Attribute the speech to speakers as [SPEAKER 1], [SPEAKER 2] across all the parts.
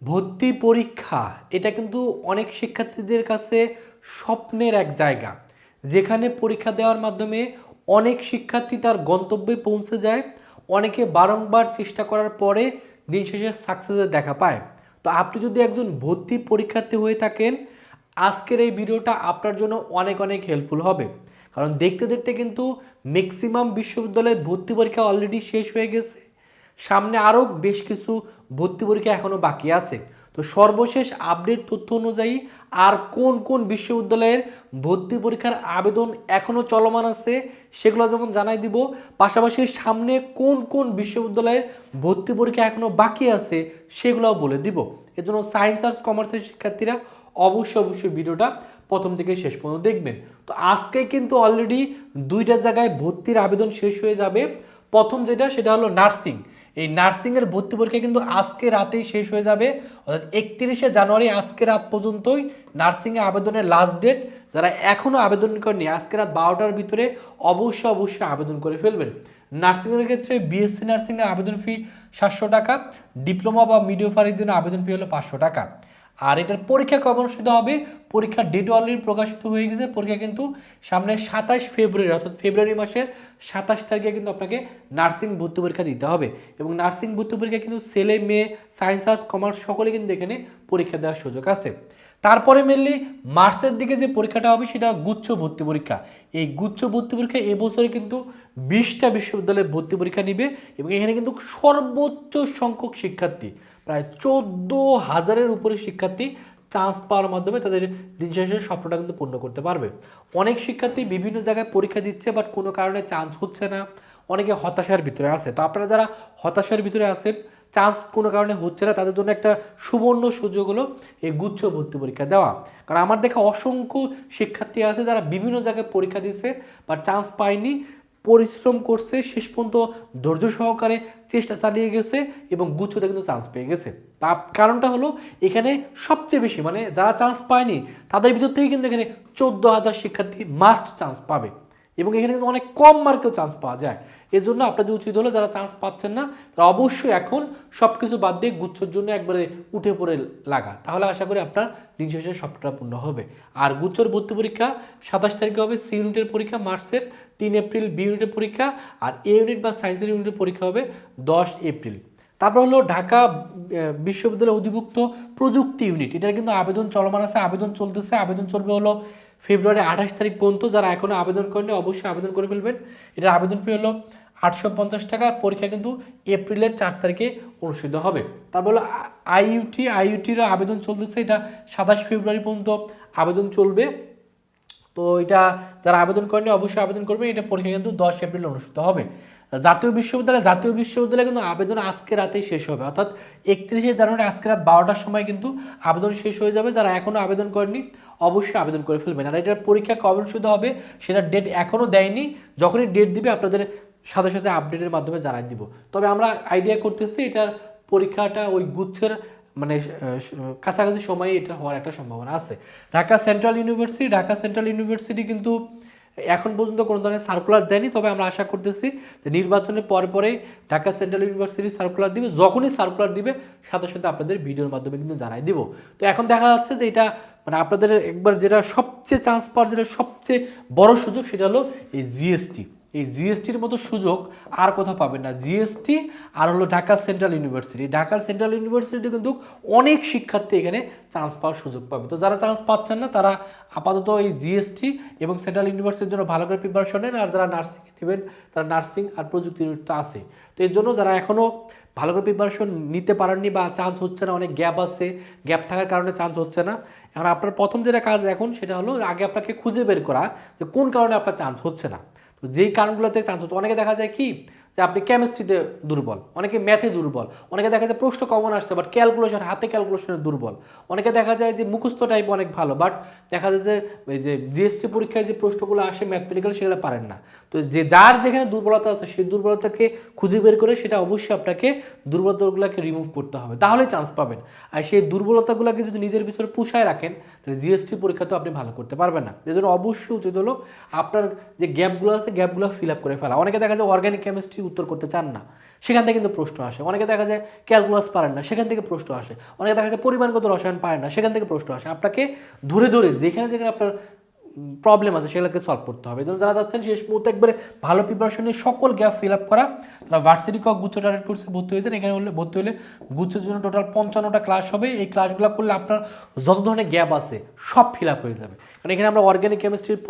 [SPEAKER 1] ভর্তি পরীক্ষা এটা কিন্তু অনেক শিক্ষার্থীদের কাছে স্বপ্নের এক জায়গা, যেখানে পরীক্ষা দেওয়ার মাধ্যমে অনেক শিক্ষার্থী তার গন্তব্যে পৌঁছে যায়। অনেকে বারংবার চেষ্টা করার পরে দিন শেষে সাকসেসের দেখা পায়। তো আপনি যদি একজন ভর্তি পরীক্ষার্থী হয়ে থাকেন, আজকের এই ভিডিওটা আপনার জন্য অনেক অনেক হেল্পফুল হবে। কারণ দেখতে দেখতে কিন্তু ম্যাক্সিমাম বিশ্ববিদ্যালয়ের ভর্তি পরীক্ষা অলরেডি শেষ হয়ে গেছে। সামনে আরও বেশ কিছু ভর্তি পরীক্ষা এখনও বাকি আছে। তো সর্বশেষ আপডেট তথ্য অনুযায়ী আর কোন কোন বিশ্ববিদ্যালয়ের ভর্তি পরীক্ষার আবেদন এখনও চলমান আছে সেগুলো যেমন জানাই দিব, পাশাপাশি সামনে কোন কোন বিশ্ববিদ্যালয়ে ভর্তি পরীক্ষা এখনও বাকি আছে সেগুলোও বলে দিব। এজন্য সায়েন্স আর্টস কমার্সের শিক্ষার্থীরা অবশ্যই ভিডিওটা প্রথম থেকে শেষ পর্যন্ত দেখবেন। তো আজকে কিন্তু অলরেডি দুইটা জায়গায় ভর্তির আবেদন শেষ হয়ে যাবে। প্রথম সেটা হলো নার্সিং। এই নার্সিংয়ের ভর্তি পরীক্ষা কিন্তু আজকে রাতেই শেষ হয়ে যাবে, অর্থাৎ 31শে জানুয়ারি আজকে রাত পর্যন্তই নার্সিংয়ে আবেদনের লাস্ট ডেট। যারা এখনও আবেদন করেনি আজকে রাত 12টার ভিতরে অবশ্যই আবেদন করে ফেলবেন। নার্সিংয়ের ক্ষেত্রে বিএসসি নার্সিংয়ের আবেদন ফি 700 টাকা, ডিপ্লোমা বা মিডিওফারের জন্য আবেদন ফি হলো 500 টাকা। আর এটার পরীক্ষা কবে অনুষ্ঠিত হবে, পরীক্ষার ডেট অলরেডি প্রকাশিত হয়ে গেছে। পরীক্ষা কিন্তু সামনে 27 ফেব্রুয়ারি, অর্থাৎ ফেব্রুয়ারি মাসের 27 তারিখে কিন্তু আপনাকে নার্সিং ভর্তি পরীক্ষা দিতে হবে। এবং নার্সিং ভর্তি পরীক্ষা কিন্তু ছেলে মেয়ে সায়েন্স আর্টস কমার্স সকলে কিন্তু এখানে পরীক্ষা দেওয়ার সুযোগ আছে। তারপরে মেনলি মার্চের দিকে যে পরীক্ষাটা হবে সেটা গুচ্ছ ভর্তি পরীক্ষা। এই গুচ্ছ ভর্তি পরীক্ষা এবছরে কিন্তু 20টা বিশ্ববিদ্যালয়ে ভর্তি পরীক্ষা নিবে এবং এখানে কিন্তু সর্বোচ্চ সংখ্যক শিক্ষার্থী, প্রায় 14,000-এর উপরে শিক্ষার্থী চান্স পাওয়ার মাধ্যমে তাদের দিন শেষের স্বপ্নটা কিন্তু পূর্ণ করতে পারবে। অনেক শিক্ষার্থী বিভিন্ন জায়গায় পরীক্ষা দিচ্ছে বাট কোনো কারণে চান্স হচ্ছে না, অনেকে হতাশার ভিতরে আছে। তো আপনারা যারা হতাশার ভিতরে আছেন, চান্স কোনো কারণে হচ্ছে না, তাদের জন্য একটা সুবর্ণ সুযোগ হলো এই গুচ্ছ ভর্তি পরীক্ষা দেওয়া। কারণ আমার দেখা অসংখ্য শিক্ষার্থী আছে যারা বিভিন্ন জায়গায় পরীক্ষা দিচ্ছে বাট চান্স পায়নি, পরিশ্রম করছে, শেষ পর্যন্ত ধৈর্য সহকারে চেষ্টা চালিয়ে গেছে এবং গুচ্ছতে কিন্তু চান্স পেয়ে গেছে। তার কারণটা হলো এখানে সবচেয়ে বেশি মানে যারা চান্স পায়নি তাদের ভিতর থেকে কিন্তু এখানে 14,000 শিক্ষার্থী মাস্ট চান্স পাবে এবং এখানে কিন্তু অনেক কম মার্কেও চান্স পাওয়া যায়। এর জন্য আপনাদের উচিত হলো যারা চান্স পাচ্ছেন না তারা অবশ্যই এখন সব কিছু বাদ দিয়ে গুচ্ছর জন্য একবারে উঠে পড়ে লাগা, তাহলে আশা করি আপনার দিন শেষে সবটা পূর্ণ হবে। আর গুচ্ছর ভর্তি পরীক্ষা 27 তারিখে হবে। সি ইউনিটের পরীক্ষা মার্চের 3 এপ্রিল, বি ইউনিটের পরীক্ষা আর এ ইউনিট বা সায়েন্সের ইউনিটের পরীক্ষা হবে 10 এপ্রিল। তারপর হলো ঢাকা বিশ্ববিদ্যালয় অধিভুক্ত প্রযুক্তি ইউনিট, এটার কিন্তু আবেদন চলমান আছে, আবেদন চলতেছে। আবেদন চলবে হলো ফেব্রুয়ারি 28 তারিখ পর্যন্ত। যারা এখনও আবেদন করেনি অবশ্যই আবেদন করে ফেলবেন। এটার আবেদন ফি হলো 850 টাকা। পরীক্ষা কিন্তু এপ্রিলের 4 তারিখে অনুষ্ঠিত হবে। তারপর হলো আইইউটির আবেদন চলতেছে, এটা 27 ফেব্রুয়ারি পর্যন্ত আবেদন চলবে। তো এটা যারা আবেদন করেনি অবশ্যই আবেদন করবে। এটা পরীক্ষা কিন্তু 10 এপ্রিল অনুষ্ঠিত হবে। জাতীয় বিশ্ববিদ্যালয় কিন্তু আবেদন আজকে রাতেই শেষ হবে, অর্থাৎ 31শে জানুয়ারি আজকে রাত 12টার সময় কিন্তু আবেদন শেষ হয়ে যাবে। যারা এখনও আবেদন করেনি অবশ্যই আবেদন করে ফেলবেন। আর এটার পরীক্ষা কবে অনুষ্ঠিত হবে সেটার ডেট এখনও দেয়নি, যখনই ডেট দিবে আপনাদের সাথে আপডেটের মাধ্যমে জানাই দিব। তবে আমরা আইডিয়া করতেছি এটার পরীক্ষাটা ওই গুচ্ছের মানে কাছাকাছি সময়ে এটা হওয়ার একটা সম্ভাবনা আছে। ঢাকা সেন্ট্রাল ইউনিভার্সিটি কিন্তু এখন পর্যন্ত কোনো ধরনের সার্কুলার দেয়নি, তবে আমরা আশা করতেছি যে নির্বাচনের পরে ঢাকা সেন্ট্রাল ইউনিভার্সিটি সার্কুলার দিবে। যখনই সার্কুলার দিবে সাথে আপনাদের ভিডিওর মাধ্যমে কিন্তু জানাই দিব। তো এখন দেখা যাচ্ছে যে এটা মানে আপনাদের একবার যেটা সবচেয়ে চান্স পাওয়ার যেটা সবচেয়ে বড় সুযোগ সেটা হলো এই জিএসটি। এই জিএসটির মতো সুযোগ আর কোথাও পাবেন না। জিএসটি আর হলো ঢাকা সেন্ট্রাল ইউনিভার্সিটি কিন্তু অনেক শিক্ষার্থী এখানে চান্স পাওয়ার সুযোগ পাবে। তো যারা চান্স পাচ্ছেন না তারা আপাতত এই জিএসটি এবং সেন্ট্রাল ইউনিভার্সিটির জন্য ভালো করে প্রিপারেশন নেন। আর যারা নার্সিং নেবেন তারা নার্সিং আর প্রযুক্তি ইউনিটটা আছে। তো এর জন্য যারা এখনও ভালো করে প্রিপারেশন নিতে পারেননি বা চান্স হচ্ছে না, অনেক গ্যাপ আছে, গ্যাপ থাকার কারণে চান্স হচ্ছে না, এখন আপনার প্রথম যেটা কাজ এখন সেটা হলো আগে আপনাকে খুঁজে বের করা যে কোন কারণে আপনার চান্স হচ্ছে না। তো যেই কারণগুলোতে চান্স হচ্ছে, অনেকে দেখা যায় কি যে আপনি কেমিস্ট্রিতে দুর্বল, অনেকে ম্যাথে দুর্বল, অনেকে দেখা যায় প্রশ্ন কমন আসছে বাট হাতে ক্যালকুলেশনে দুর্বল, অনেকে দেখা যায় যে মুখস্থ টাইপ অনেক ভালো বাট দেখা যায় যে এই যে জিএসটি পরীক্ষায় যে প্রশ্নগুলো আসে ম্যাথমেটিক্যাল সেগুলো পারেন না। তো যার যেখানে দুর্বলতা আছে সেই দুর্বলতাকে খুঁজে বের করে সেটা অবশ্যই আপনাকে দুর্বলতাগুলোকে রিমুভ করতে হবে, তাহলে চান্স পাবেন। আর সেই দুর্বলতাগুলোকে যদি নিজের ভিতরে পুষায় রাখেন তাহলে জিএসটি পরীক্ষা তো আপনি ভালো করতে পারবেন না। এজন্য অবশ্যই উচিত হলো আপনার যে গ্যাপগুলো আছে গ্যাপগুলো ফিল আপ করে ফেলা। অনেকে দেখা যায় অর্গানিক কেমিস্ট্রি কেমিস্ট্রি উত্তর করতে চান না, সেখান থেকে কিন্তু প্রশ্ন আসে। অনেকে দেখা যায় ক্যালকুলাস পারেন না, সেখান থেকে প্রশ্ন আসে। অনেকে দেখা যায় পরিমাণগত রসায়ন পারেন না, সেখান থেকে প্রশ্ন আসে। আপনাকে ধরে ধরে যেখানে যেখানে আপনার প্রবলেম আছে সেগুলোকে সলভ করতে হবে। এবং যারা যাচ্ছেন শেষ মুহূর্তে একবারে ভালো প্রিপারেশন নিয়ে সকল গ্যাপ ফিল আপ করা, তারা ভার্সিটি কক গুচ্ছ টার্গেট কোর্সে ভর্তি হয়েছেন। এখানে ভর্তি হলে গুচ্ছের জন্য টোটাল 55টা ক্লাস হবে। এই ক্লাসগুলো করলে আপনার যত ধরনের গ্যাপ আছে সব ফিল আপ হয়ে যাবে। কারণ এখানে আমরা অর্গানিক কেমিস্ট্রির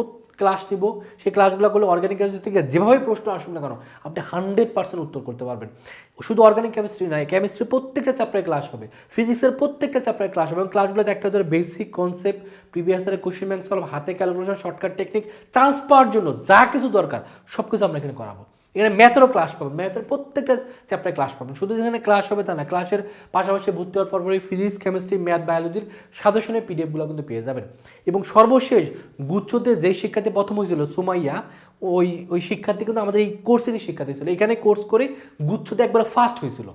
[SPEAKER 1] ক্লাস নিব, সেই ক্লাসগুলো করলে অর্গানিক কেমিস্ট্রি থেকে যেভাবে প্রশ্ন আসুন না কেন আপনি 100% উত্তর করতে পারবেন। শুধু অর্গানিক কেমিস্ট্রি নয়, কেমিস্ট্রি প্রত্যেকটা চ্যাপ্টারে ক্লাস হবে, ফিজিক্সের প্রত্যেকটা চ্যাপ্টারে ক্লাস হবে। এবং ক্লাসগুলোতে একটা ধরে বেসিক কনসেপ্ট, প্রিভিয়াস ইয়ারের কোশ্চেন ব্যাংক সলভ, হাতে ক্যালকুলেশন, শর্টকাট টেকনিক, চান্স পাওয়ার জন্য যা কিছু দরকার সব কিছু আমরা এখানে করাবো। এখানে ম্যাথেরও ক্লাস পাবেন, ম্যাথের প্রত্যেকটা চ্যাপ্টারে ক্লাস পাবেন। শুধু যেখানে ক্লাস হবে তা না, ক্লাসের পাশাপাশি ভর্তি হওয়ার পরপরই ফিজিক্স, কেমিস্ট্রি, ম্যাথ, বায়োলজির সাজেশনের পিডিএফগুলো কিন্তু পেয়ে যাবেন। এবং সর্বশেষ গুচ্ছতে যেই শিক্ষার্থী প্রথম হয়েছিল সুমাইয়া, ওই শিক্ষার্থী কিন্তু আমাদের এই কোর্সেরই শিক্ষার্থী ছিল। এখানে কোর্স করে গুচ্ছতে একবার ফার্স্ট হয়েছিল।